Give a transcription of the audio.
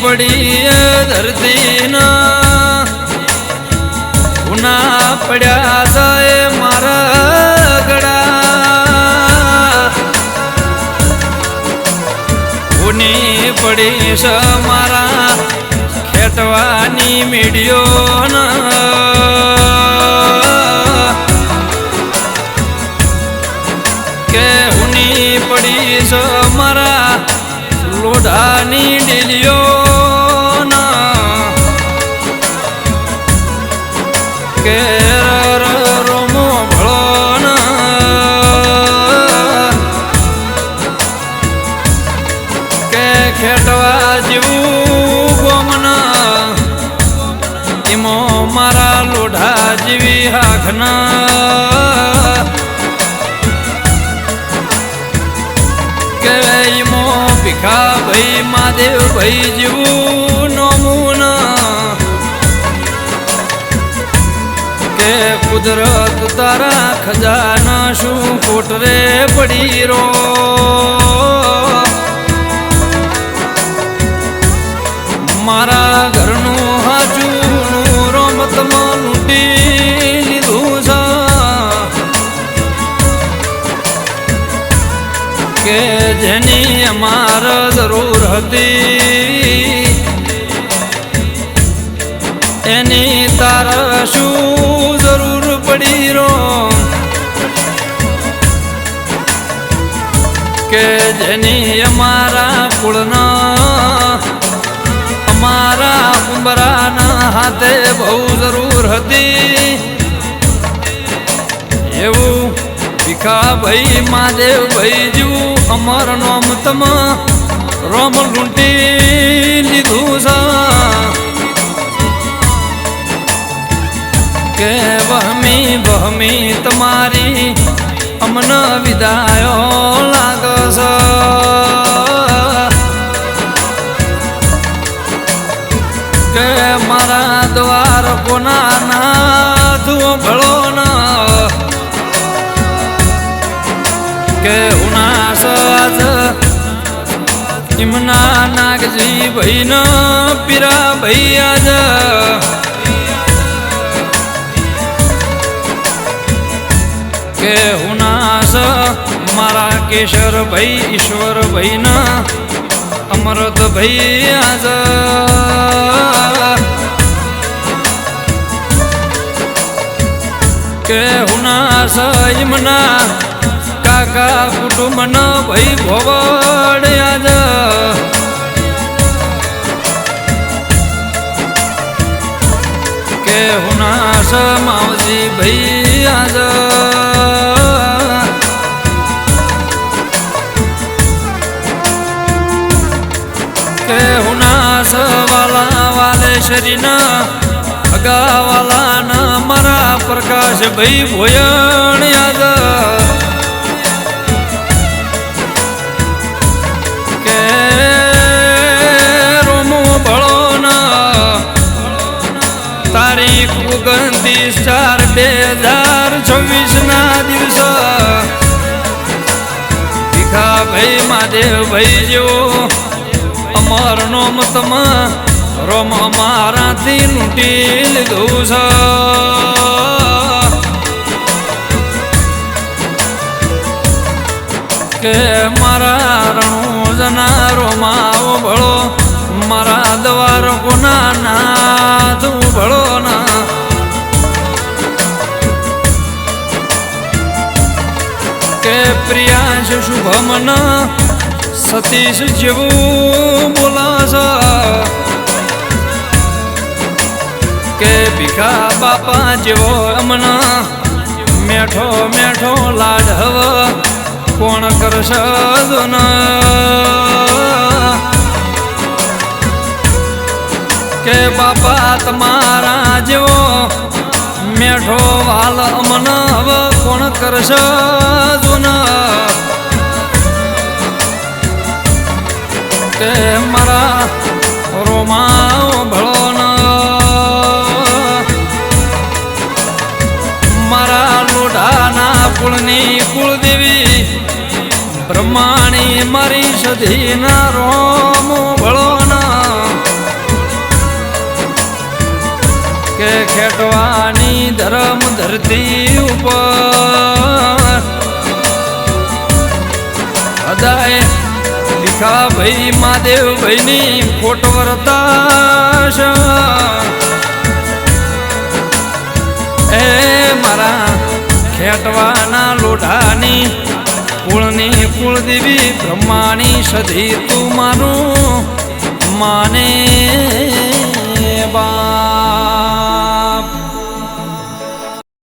પડી ધરતી ના ઉના પડ્યા છે મારા ગળા ઉની પડી છે મારા ખેટવાની મીડિયો કે ઉની પડી છે મારા લોઢાની ડીલીઓ કે રોમો ભળો કે ખેટવા જેવું ગોમન એમો મારા લોઢા જેવી હાખના કે એમો ભીખા ભાઈ મહાદેવ ભાઈ જેવું નોમું કે કુદરત તારા ખજાના શું ખોટ રે પડી રો મારા ઘરનું હાજુનું રમતમાં લૂંટી લીધું છે કે જેની અમારે જરૂર હતી એની તારા શું જરૂર પડી રો કે જેની અમારા કુળના અમારા ઉંબરાના હાથે બહુ જરૂર હતી એવું ભીખા ભાઈ મહાદેવ ભાઈ જેવું અમર નોમ તમ રોમ લૂંટી લીધું છે કે વહમી તમારી અમન વિદાયો લાગસ કે મારા દ્વાર કોના નાથ ભળો કે ઉના સાજ ઇમના નાગજી ભાઈ ન પીરા ભાઈ આજ કે હુનાસ મારા કેશર ભાઈ ઈશ્વર ભાઈ ના અમૃત ભાઈ આજ કે હુનાસ ઈમના કાકા કુટુંબ ન ભાઈ ભોવડ આજ કે હુનાસ માવજી ભાઈ આજ કે હુનાસ વાલા વાલે શરીના અગાવાલા ના મારા પ્રકાશ ભાઈ ભોયણ યાદ કે રોમો ભળો તારીખ 29/4/2024 ના દિવસ ભીખા ભાઈ મહાદેવ ભાઈ જેવો અમર નોમ તમ રોમ મારાથી લૂંટી લીધું છે કે મારા રણો જના રોમાઓ ભળો મારા દ્વાર કોના નાથ ભળો ના કે પ્રિયાંશ શુભમન સતીશ જેવું બોલાશ કે ભીખા બાપા જેવો અમના મેઠો મેઠો લાડવ કોણ કરશે કે બાપા તમારા જેવો મેઠો વાલ અમન હવે કોણ કરશે કે મારા રોમાઓ ભળો મારા લોઢાના કુળની કુળદેવી બ્રહ્માણી મારી સધી ના રોમ ભળો કે ખેટવાની ધરમ ધરતી ઉપર અદાય ભીખાભાઈ મહાદેવભાઈની ખોટ વર્તાશ એ મારા ખેટવાના લોઢાની કુળની કુળદેવી બ્રહ્માની સધી તું માનું માને બા